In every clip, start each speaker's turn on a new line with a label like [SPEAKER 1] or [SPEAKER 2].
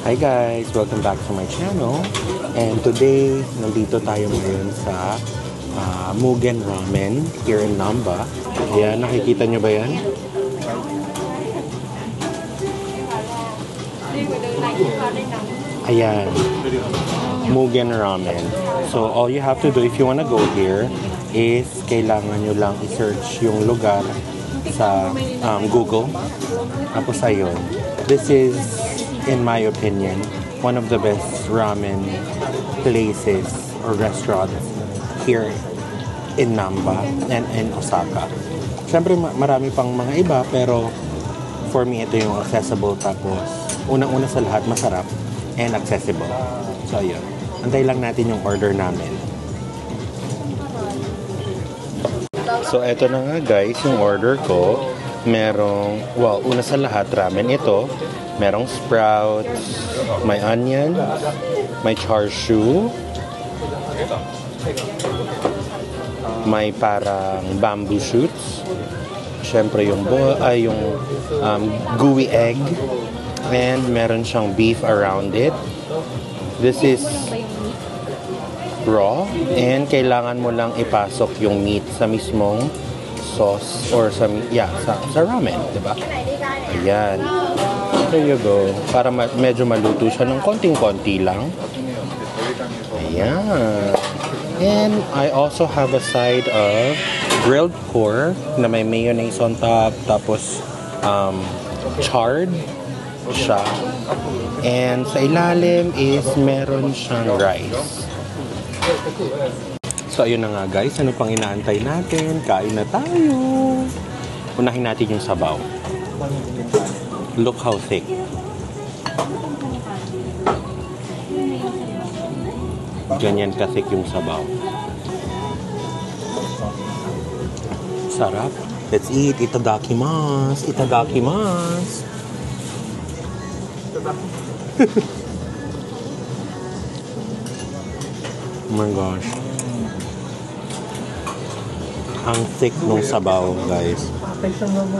[SPEAKER 1] Hi guys! Welcome back to my channel. And today, nandito tayo ngayon sa Mugen Ramen here in Namba. Ayan, nakikita nyo ba yan? Ayan. Mugen Ramen. So, all you have to do if you wanna go here is kailangan nyo lang i-search yung lugar sa Google. Tapos ayun. This is, in my opinion, one of the best ramen places or restaurants here in Namba and in Osaka. Siyempre, marami pang mga iba, pero for me, ito yung accessible. Tapos, unang-una sa lahat, masarap and accessible. So, ayun. Antay lang natin yung order namin. So, eto na nga guys, yung order ko. Merong, well, una sa lahat, ramen ito. Merong sprouts, may onion, may char siu, may parang bamboo shoots, syempre yung gooey egg, and meron siyang beef around it. This is raw, and kailangan mo lang ipasok yung meat sa mismong sauce or sa ramen, diba? Ayan. There you go. Para medyo maluto siya ng konting-konti lang. Ayan. And I also have a side of grilled pork na may mayonnaise on top. Tapos, charred siya. And sa ilalim is meron siyang rice. So, ayun na nga guys. Ano pang inaantay natin? Kain na tayo. Unahin natin yung sabaw. Look how thick. Ganyan ka-thick yung sabaw. Sarap. Let's eat. Itadakimasu. Itadakimasu. Oh my gosh. Ang thick nung sabaw, guys.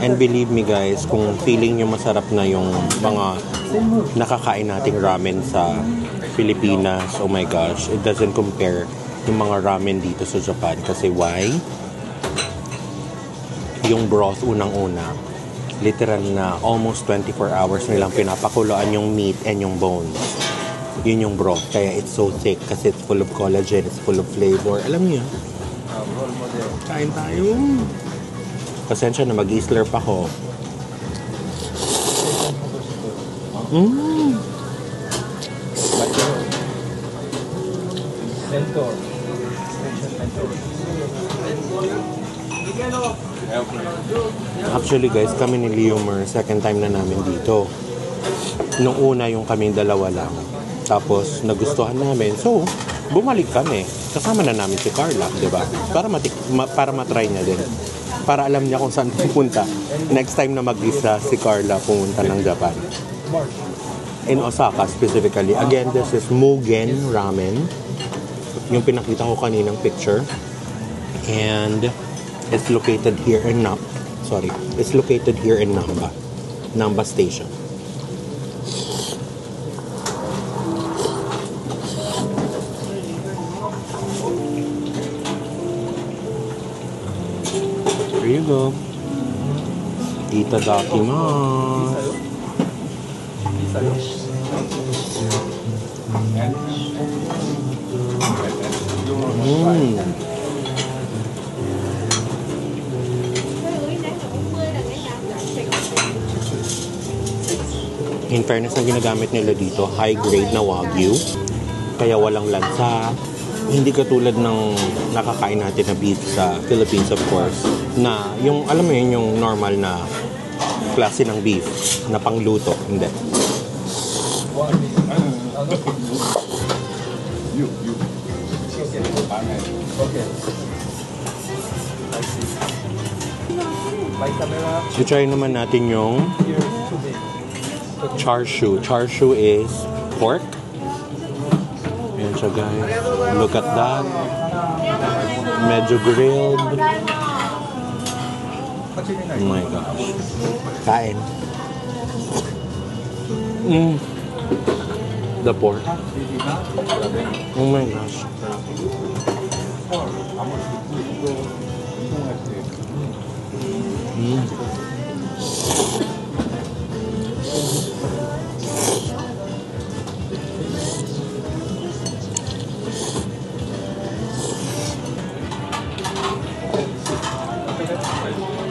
[SPEAKER 1] And believe me guys, kung feeling nyo masarap na yung mga nakakain nating ramen sa Pilipinas, oh my gosh, it doesn't compare yung mga ramen dito sa Japan. Kasi why? Yung broth unang-una, literal na almost 24 hours nilang pinapakuloan yung meat and yung bones. Yun yung broth. Kaya it's so thick kasi it's full of collagen, it's full of flavor. Alam niyo, kain tayo. Pasensya na, mag-i-slurp ako. Actually guys, kami ni Leomer, second time na namin dito. Nung una yung kaming dalawa lang. Tapos nagustuhan namin. So, bumalik kami. Kasama na namin si Carla, di ba? Para matry niya din. Para alam niya kung saan pupunta. Next time na mag-isa si Carla pumunta ng Japan. In Osaka specifically. Again, this is Mugen Ramen. Yung pinakita ko kaninang picture. And it's located here in It's located here in Namba. Namba Station. There you go. Itadakimasu. In fairness, ang ginagamit nila dito, high grade na Wagyu. Kaya walang lansa. Hindi katulad ng nakakain natin na beef sa Philippines, of course, na yung, alam mo yun, yung normal na klase ng beef na pangluto. Hindi. So, try naman natin yung char siu. Char siu is pork. Ayan siya guys. Look at that. Medyo grilled. Oh my gosh. Kain. the pork. Oh my gosh.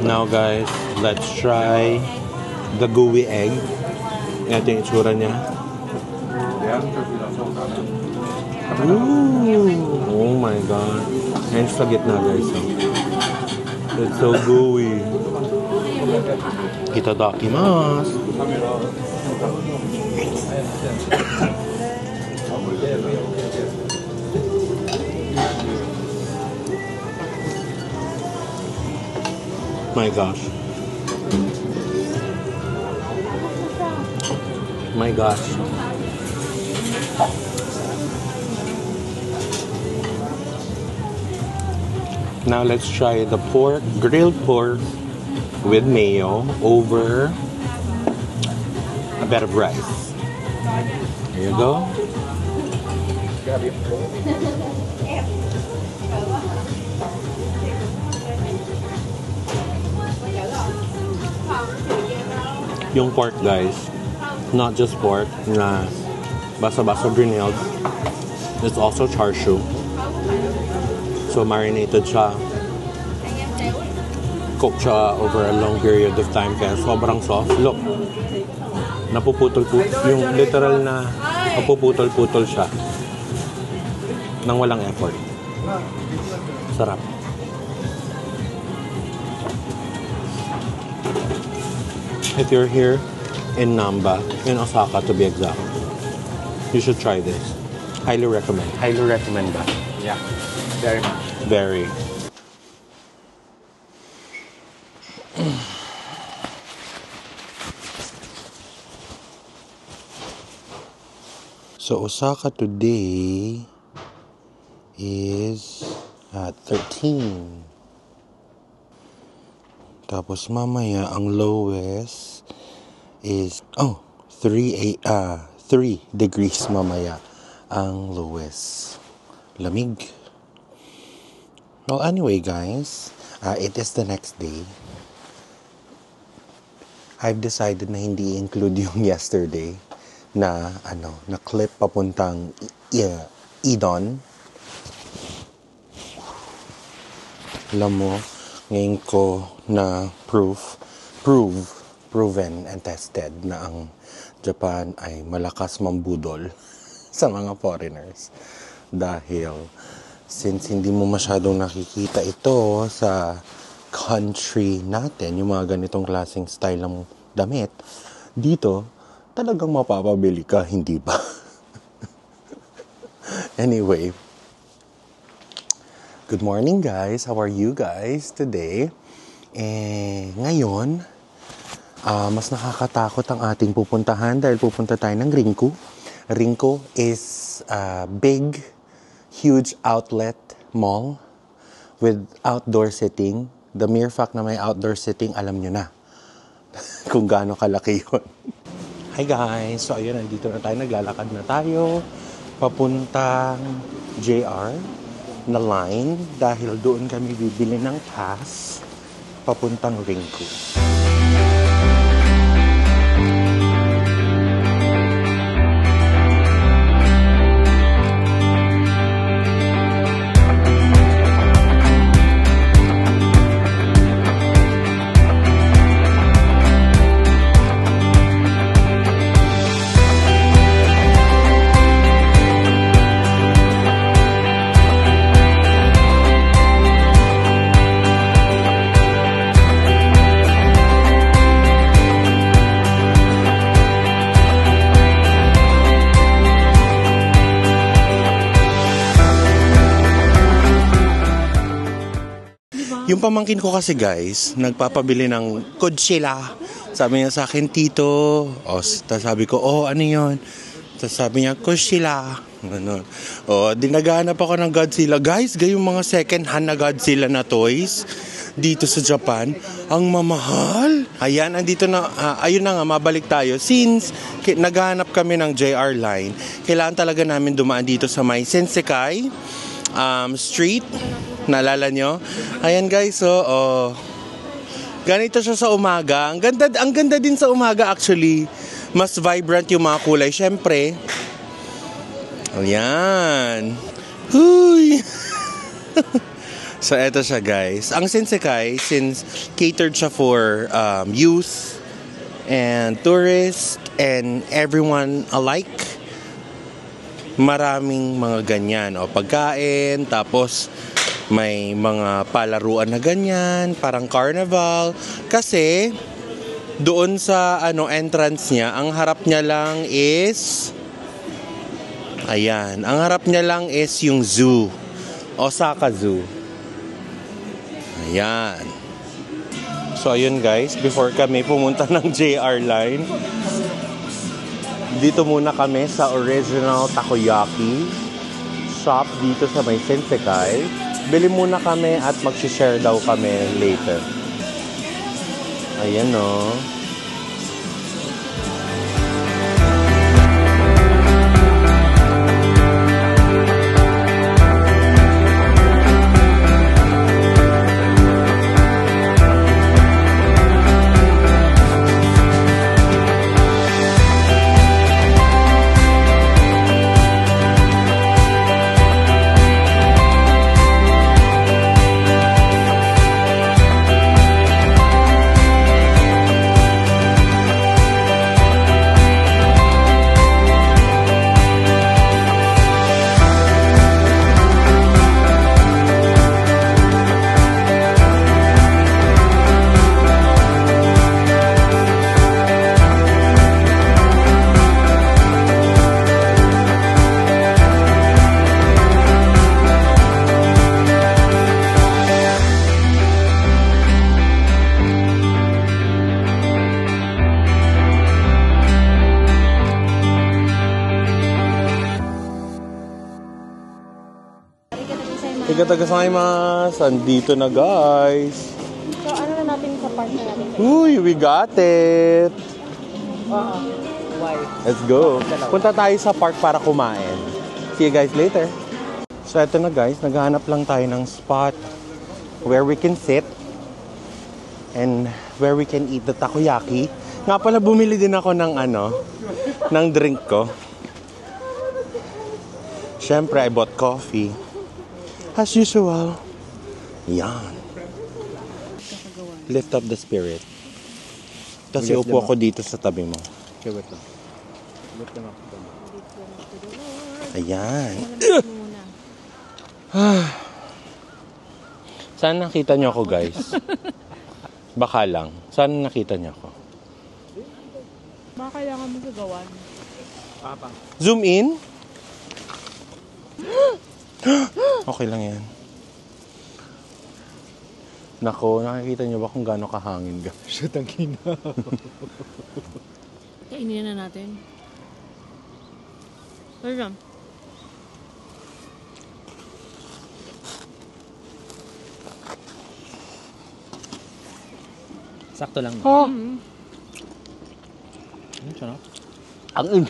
[SPEAKER 1] Now guys, let's try the gooey egg. Ito yung itsura niya. Ooh, oh my god. And sa gitna guys. It's so gooey. Itadakimasu. My gosh. My gosh. Now let's try the pork, grilled pork with mayo over a bed of rice. Here you go. Yung pork guys, not just pork na basa-basa grilled, it's also char siu. So marinated siya, cooked siya over a long period of time kaya sobrang soft. Look, napuputol-putol, yung literal na napuputol-putol siya nang walang effort. Sarap. If you're here in Namba, in Osaka to be exact, you should try this. Highly recommend. Highly recommend that.
[SPEAKER 2] Yeah, very much.
[SPEAKER 1] Very. So Osaka today is at 13. Tapos mamaya ang lowest is 3 degrees mamaya ang lowest. Lamig. Well, anyway guys, it is the next day. I've decided na hindi include yung yesterday na na clip papuntang Idon. Alam mo, ngayon ko na proven and tested na ang Japan ay malakas mambudol sa mga foreigners. Dahil since hindi mo masyadong nakikita ito sa country natin, yung mga ganitong klaseng style ng damit, dito talagang mapapabili ka, hindi ba? Anyway, good morning guys. How are you guys today? Ngayon, mas nakakatakot ang ating pupuntahan dahil pupunta tayo ng Rinko. Rinko is a big, huge outlet mall with outdoor seating. The mere fact na may outdoor seating, alam nyo na kung gaano kalaki yun. Hi guys! So ayun, nandito na tayo. Naglalakad na tayo papuntang JR na line dahil doon kami bibili ng pass papuntang Rinko. Yung pamangkin ko kasi guys, nagpapabili ng Godzilla. Sabi niya sa akin, Tito. Sabi ko, ano yun? Sabi niya, Godzilla. Dinaghanap ako ng Godzilla. Guys, gayong mga second hand na Godzilla na toys. dito sa Japan. Ang mamahal. Ayan, andito na, ayun na nga, mabalik tayo. Since naghahanap kami ng JR line, kailangan talaga namin dumaan dito sa may Sensekai Street. Naalala nyo? Ayan guys, so, ganito siya sa umaga. Ang ganda din sa umaga actually. Mas vibrant yung mga kulay. Syempre. Ayan. Huy! So, eto siya guys. Ang Sensekai, since catered siya for youth and tourists and everyone alike, maraming mga ganyan. O, pagkain, tapos may mga palaruan na ganyan, parang carnival. Kasi, doon sa entrance niya, ang harap niya lang is... Ayan, ang harap niya lang is yung zoo. Osaka Zoo. Ayan. So, ayun guys, before kami pumunta ng JR line, dito muna kami sa original takoyaki shop dito sa may Sensekai. Bili muna kami at mag-share daw kami later. Ayan o. Arigatou. Andito na guys.
[SPEAKER 3] So, ano na natin sa park na natin?
[SPEAKER 1] Uy, we got it.
[SPEAKER 2] Why?
[SPEAKER 1] Let's go. Punta tayo sa park para kumain. See you guys later. So, eto na guys. Naghahanap lang tayo ng spot where we can sit and where we can eat the takoyaki. Nga pala, bumili din ako ng ng drink ko. Siyempre, I bought coffee. As usual. Yan. Lift up the spirit. Kasi upo ako dito sa tabi mo.
[SPEAKER 2] Okay, wait lang. Wait lang ako.
[SPEAKER 1] Ayan. Saan nakita niyo ako, guys? Baka lang. Saan nakita niyo ako?
[SPEAKER 3] Baka kailangan mo sa gawan.
[SPEAKER 2] Papa.
[SPEAKER 1] Zoom in. Okay lang yan. Nako, nakikita niyo ba kung gaano kahangin, guys?
[SPEAKER 2] Shit, ang kina.
[SPEAKER 3] Kainin na natin. Where's them?
[SPEAKER 2] Sakto lang.
[SPEAKER 1] Oh.
[SPEAKER 2] Sarap.
[SPEAKER 1] Ang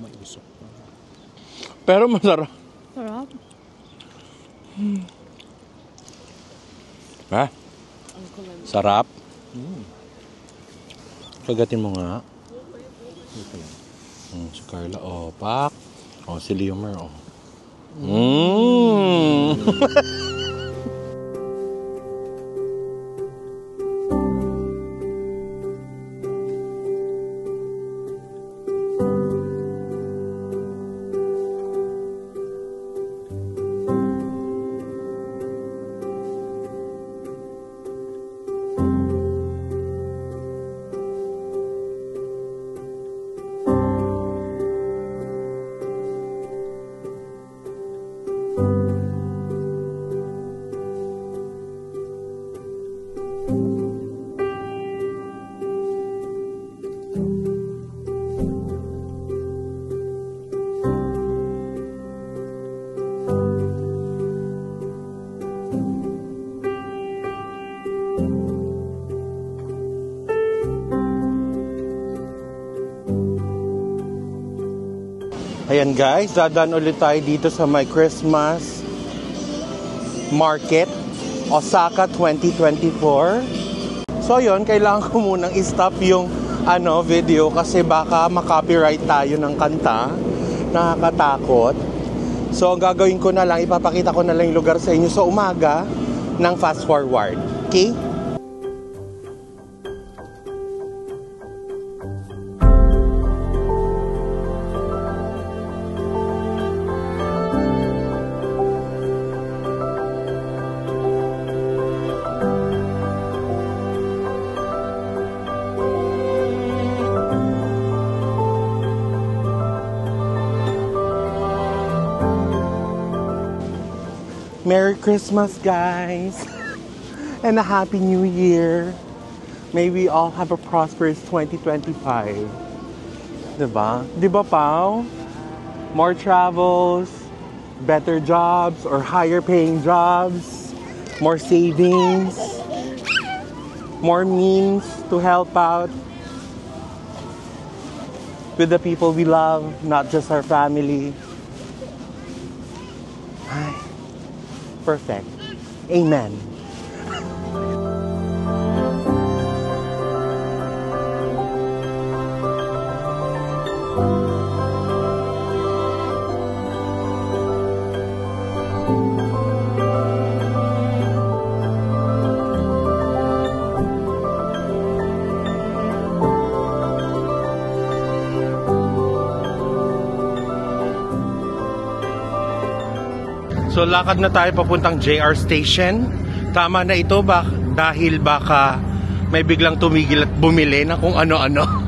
[SPEAKER 2] May usok.
[SPEAKER 1] Pero masarap.
[SPEAKER 3] Sarap.
[SPEAKER 1] Ha?
[SPEAKER 3] Ang kulang.
[SPEAKER 1] Sarap. Kagatin mo nga.
[SPEAKER 2] Ito lang.
[SPEAKER 1] Si Carla, pak. Si Leomer, Ayan guys, dadaan ulit tayo dito sa my Christmas market, Osaka 2024. So yun, kailangan ko munang i-stop yung video kasi baka makopyright tayo ng kanta. Nakakatakot. So ang gagawin ko na lang, ipapakita ko na lang yung lugar sa inyo sa umaga ng fast forward. Okay? Merry Christmas, guys! And a Happy New Year! May we all have a prosperous 2025. Diba? Diba, Pao? More travels, better jobs, or higher paying jobs, more savings, more means to help out with the people we love, not just our family. Ay. Perfect. Amen. So lakad na tayo papuntang JR Station. Tama na ito dahil baka may biglang tumigil at bumili na kung ano-ano.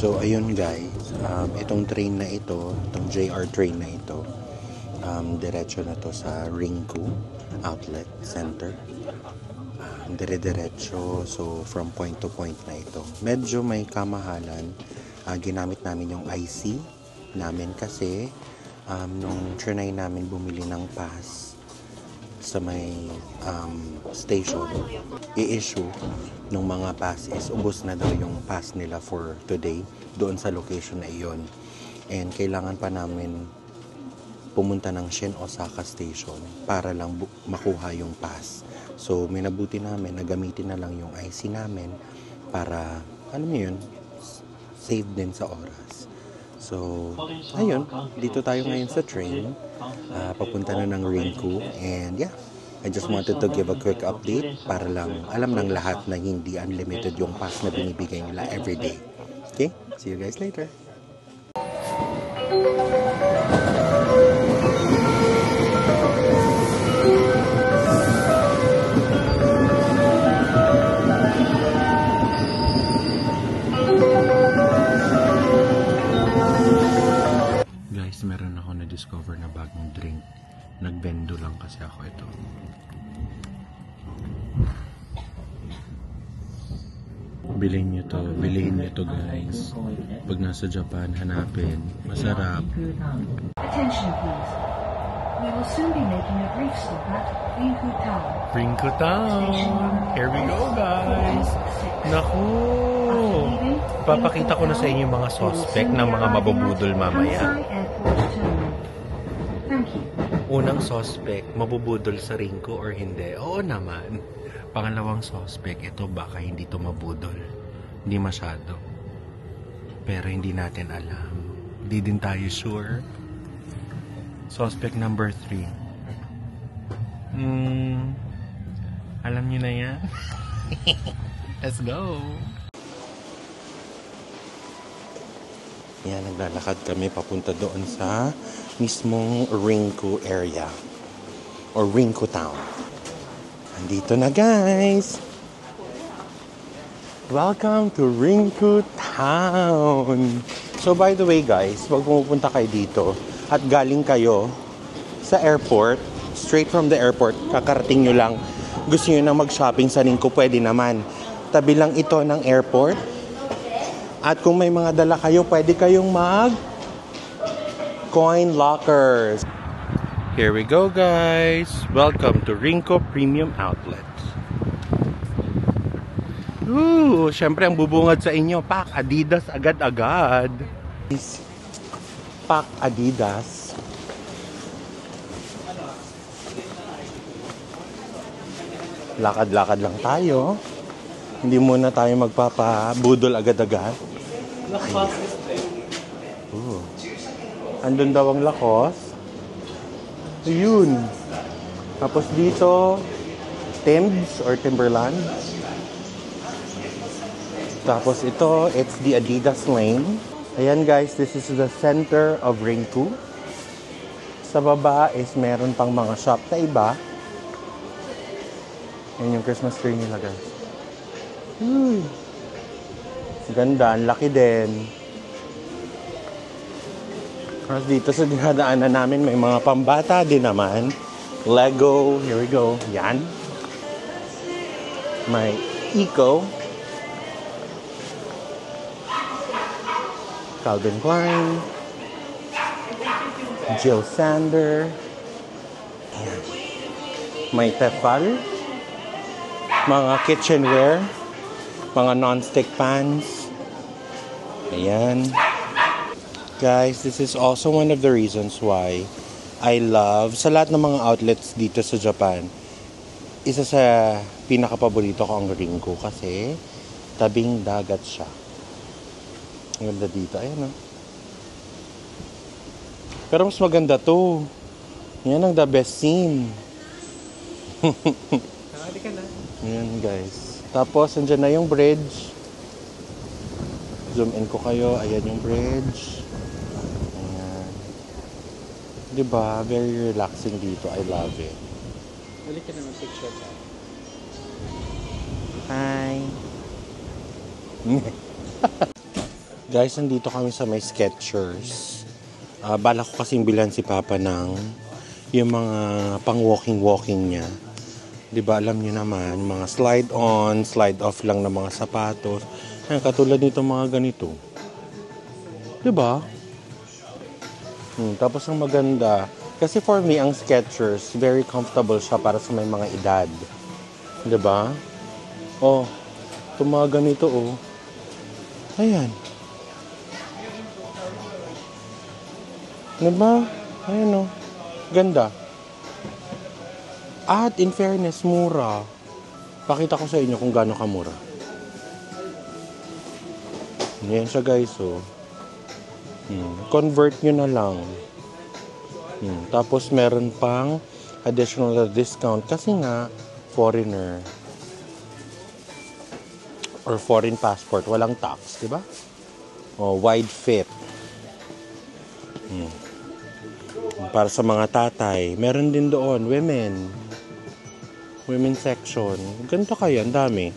[SPEAKER 1] So ayun guys, itong train na ito, itong JR train na ito, diretso na to sa Ringku Outlet Center. Dire-diretso, so from point to point na ito. Medyo may kamahalan. Ginamit namin yung IC namin kasi nung trinay namin bumili ng pass sa may station, i-issue ng mga passes. Ubos na daw yung pass nila for today doon sa location na iyon. And kailangan pa namin pumunta ng Shin Osaka Station para lang makuha yung pass. So, minabuti namin na gamitin na lang yung IC namin para, alam mo yun, save din sa oras. So, ayun, dito tayo ngayon sa train. Papunta na ng Ringku. And yeah, I just wanted to give a quick update para lang alam ng lahat na hindi unlimited yung pass na binibigay nila everyday. Okay? See you guys later. Guys, meron ako na-discover na bagong drink. Nagbendo lang kasi ako ito. Bilhin nyo to guys. Pag nasa Japan, hanapin. Masarap.
[SPEAKER 4] Attention please. We will soon be making a brief stop at Ringku Town.
[SPEAKER 1] Ringku Town! Here we go guys! Naku! Papakita ko na sa inyo mga suspect ng mga mabubudol mamaya. Unang suspect, mabubudol sa Ringku or hindi? Oo naman. Pangalawang suspect, ito baka hindi to mabudol. Hindi masyado. Pero hindi natin alam. Hindi din tayo sure. Suspect number 3. Alam niyo na yan? Let's go! Yan, naglalakad kami papunta doon sa mismong Ringku area. Or Ringku Town. Andito na guys! Welcome to Ringku Town! So by the way guys, pag pumupunta kayo dito at galing kayo sa airport, straight from the airport, kakarating nyo lang gusto nyo na mag-shopping sa Rinco, pwede naman. Tabi lang ito ng airport. At kung may mga dala kayo, pwede kayong coin lockers. Here we go, guys. Welcome to Rinco Premium Outlet. Syempre ang bubungad sa inyo, Pak Adidas agad-agad. Pak Adidas. Lakad-lakad lang tayo. Hindi muna tayo magpapabudol agad-agad. Andun daw ang Lacoste. Ayun. Tapos dito, Timbs or Timberland. Tapos ito, it's the Adidas lane. Ayan guys, this is the center of Rinco. Sa baba is meron pang mga shop na iba. Ayan yung Christmas tree nila guys. Ganda, ang laki din. Tapos dito sa dinadaanan namin, may mga pambata din naman. Lego, here we go. Yan. May Eco. Calvin Klein. Jill Sander. Ayan. May Tefal. Mga kitchenware. Mga non-stick pans. Ayan. Guys, this is also one of the reasons why I love, sa lahat ng mga outlets dito sa Japan, isa sa pinakapaborito ko ang Rinco kasi tabing dagat siya. Ang ganda dito. Ayan, oh. Pero mas maganda to. Yan ang the best scene. Ayan, guys. Tapos, andyan na yung bridge. Zoom in ko kayo. Ayan yung bridge. Ayan. Diba? Very relaxing dito. I love it.
[SPEAKER 2] Balik ka naman picture ka.
[SPEAKER 1] Hi! Guys, nandito kami sa may Skechers. Balak ko kasing bilhan si Papa ng yung mga pang-walking-walking niya. Diba, alam niyo naman, mga slide-on, slide-off lang ng mga sapatos. Ayan, katulad nito mga ganito. Diba? Tapos ang maganda, kasi for me, ang Skechers, very comfortable siya para sa may mga edad. Diba? Oh, ito mga ganito, oh. Ayan. Diba? Ayan, oh. Ganda. At in fairness, mura. Pakita ko sa inyo kung gaano kamura. Ayan siya guys, oh. Convert nyo na lang. Tapos meron pang additional discount kasi nga foreigner or foreign passport, walang tax, di ba? Oh, wide fit. Para sa mga tatay, meron din doon women section. Ganito kayo, ang dami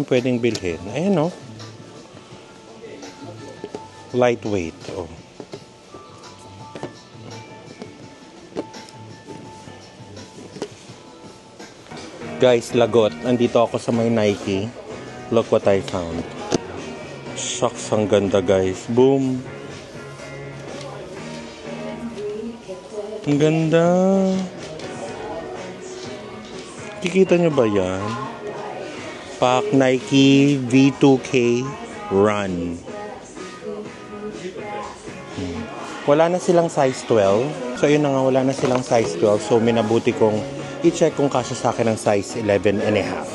[SPEAKER 1] pwedeng bilhin. Ayan, oh. Lightweight, oh. Guys, lagot. Andito ako sa may Nike. Look what I found. Shucks, ang ganda guys. Boom. Ang ganda. Kikita nyo ba yan? Pak Nike V2K Run. Wala na silang size 12. So yun na nga, wala na silang size 12. So minabuti kong i-check kung kasya sa akin ng size 11 and a half.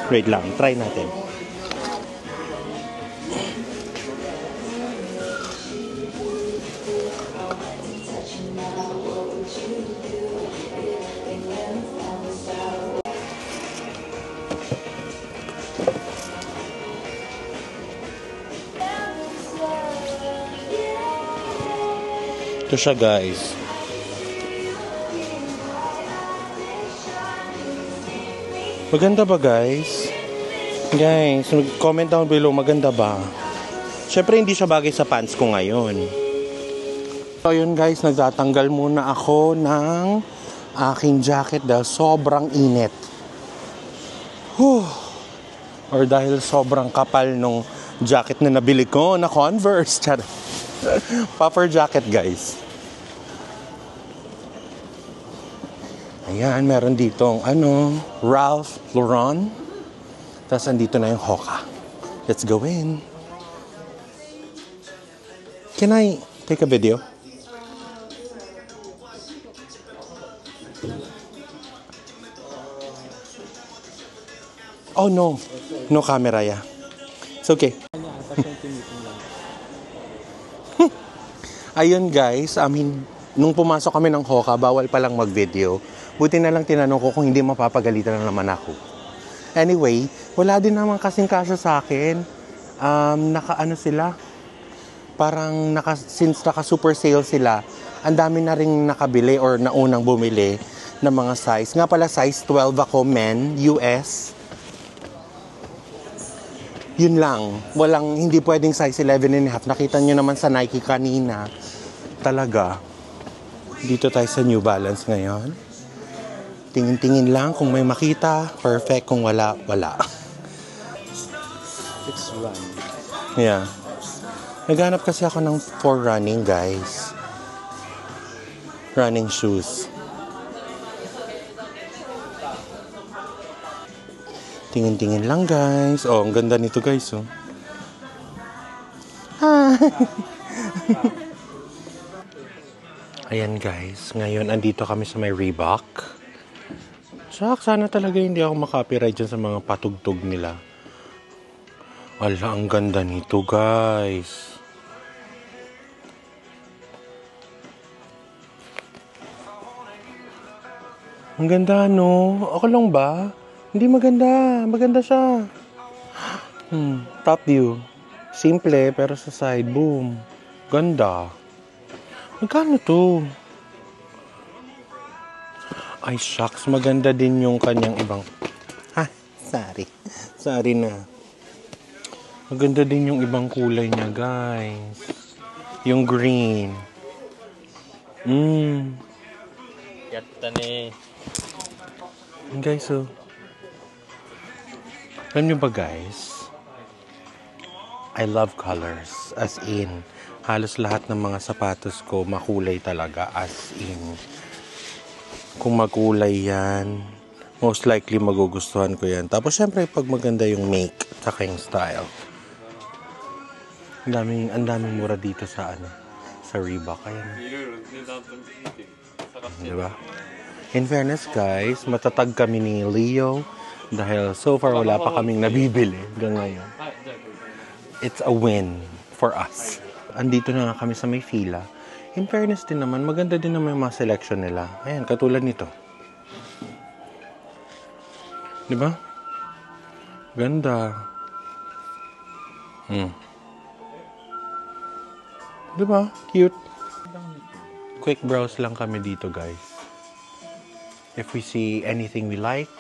[SPEAKER 1] Wait lang, try natin. Ito siya guys. Maganda ba guys? Guys, comment down below, maganda ba? Syempre hindi siya bagay sa pants ko ngayon. So yun guys, nagtatanggal muna ako ng aking jacket dahil sobrang init. Whew. Or dahil sobrang kapal nung jacket na nabili ko na Converse. Puffer jacket, guys. Ayan, meron ditong Ralph Lauren. Tapos andito na yung Hoka. Let's go in. Can I take a video? Oh no. No camera, yeah. It's okay. Ayun guys, nung pumasok kami ng Hoka, bawal palang mag-video. Buti na lang tinanong ko kung hindi mapapagalitan na naman ako. Anyway, wala din naman kasing kasya sa akin. Sila? Parang since naka super sale sila, ang dami na rin nakabili or naunang bumili ng mga size. Nga pala size 12 ako, men, US. Yun lang. Hindi pwedeng size 11.5. Nakita nyo naman sa Nike kanina. Talaga. Dito tayo sa New Balance ngayon. Tingin-tingin lang kung may makita. Perfect. Kung wala, wala.
[SPEAKER 2] It's run.
[SPEAKER 1] Yeah. Naghanap kasi ako ng for running, guys. Running shoes. Tingin-tingin lang, guys. Oh, ang ganda nito, guys, oh. Ayan, guys. Ngayon, andito kami sa may Reebok. Sana talaga hindi ako makapiright dyan sa mga patugtog nila. Ala, ang ganda nito, guys. Ang ganda, no? Ako lang ba? Hindi maganda. Maganda siya. Top view. Simple, pero sa side, boom. Ganda. Magkano to? Ay, shucks. Maganda din yung kanyang ibang... Sorry. Sorry na. Maganda din yung ibang kulay niya, guys. Yung green.
[SPEAKER 2] Yatta ni.
[SPEAKER 1] Guys, oh. Alam nyo ba, guys? I love colors. As in, halos lahat ng mga sapatos ko makulay talaga. As in, kung makulay yan, most likely magugustuhan ko yan. Tapos, syempre, pag maganda yung make, saka yung style. Ang daming mura dito sa Reebok. Ayan. Diba? In fairness, guys, matatag kami ni Leo dahil so far wala pa kaming nabibili hanggang ngayon. It's a win for us. Andito na nga kami sa may fila. In fairness din naman, maganda din naman yung mga selection nila. Ayan, katulad nito. Diba? Ganda. Diba? Cute. Quick browse lang kami dito, guys. If we see anything we like,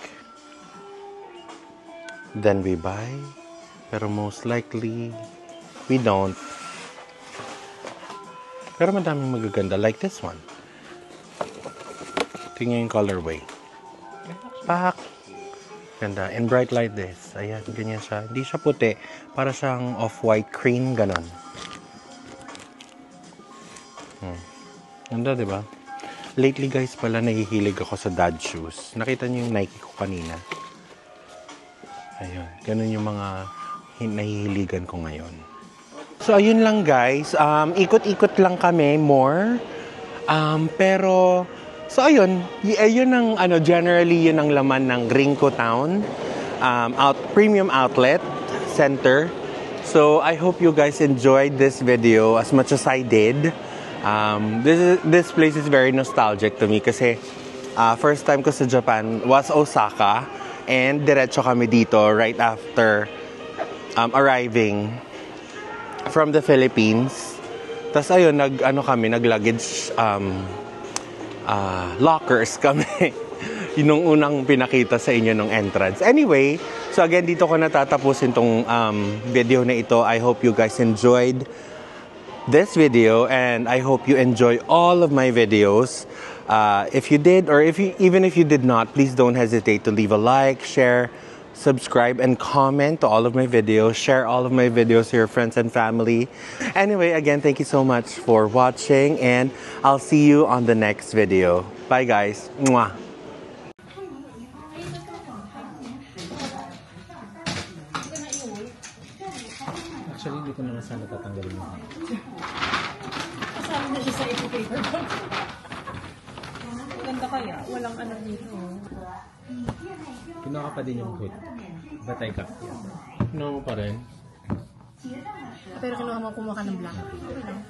[SPEAKER 1] then we buy. Pero most likely, we don't. Pero madaming magaganda. Like this one. Tingnan yung colorway. Pak! Ganda. And bright like this. Ayan, ganyan siya. Hindi siya puti. Para siyang off-white cream, ganon. Ganda, diba? Lately, guys, pala nahihilig ako sa dad shoes. Nakita niyo yung Nike ko kanina. Ayun. Ganun yung mga nahihiligan ko ngayon. So, ayun lang, guys. Ikot-ikot lang kami more. Pero, so, ayun. Ayun ang, generally, yun ang laman ng Ringco Town. Premium Outlet Center. So, I hope you guys enjoyed this video as much as I did. This place is very nostalgic to me kasi first time ko sa Japan was Osaka and diretso kami dito right after arriving from the Philippines. Tapos ayun, nag-luggage lockers kami. Yung unang pinakita sa inyo nung entrance. Anyway, so again, dito ko natatapusin tong video na ito. I hope you guys enjoyed this video and I hope you enjoy all of my videos. If you did, or even if you did not, please don't hesitate to leave a like, share, subscribe, and comment to all of my videos. Share all of my videos to your friends and family. Anyway, again, thank you so much for watching, and I'll see you on the next video. Bye, guys. Mwah. Actually, hindi ko naman sana tatanggalin mo.
[SPEAKER 3] Kasama na siya sa ito paper bag. Ganda kaya. Walang ano dito.
[SPEAKER 1] Kinuha pa din yung hood. But I got it. No pa rin.
[SPEAKER 3] Pero kinuha mo kumuha ka ng black.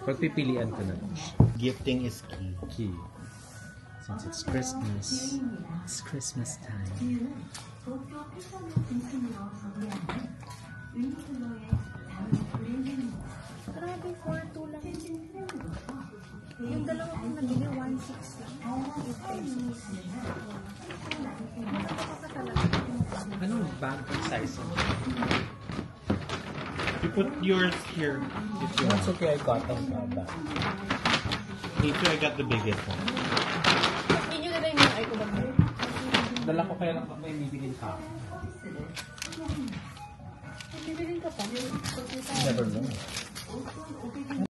[SPEAKER 1] Pagpipilian ko na. Gifting is key. Since it's Christmas. It's Christmas time.
[SPEAKER 3] Grabe, 4-2 lang. Yung dalawa kong nabili, 1.6 lang. 8 pesos.
[SPEAKER 1] Anong bag size? You put yours here. That's okay, I got them bag. Me too, I got the biggest one.
[SPEAKER 3] Yun yung nila yung ay ko ba?
[SPEAKER 1] Dala ko kaya lang may bibigyan ka.
[SPEAKER 3] Bibilin ka pa.
[SPEAKER 1] Never know.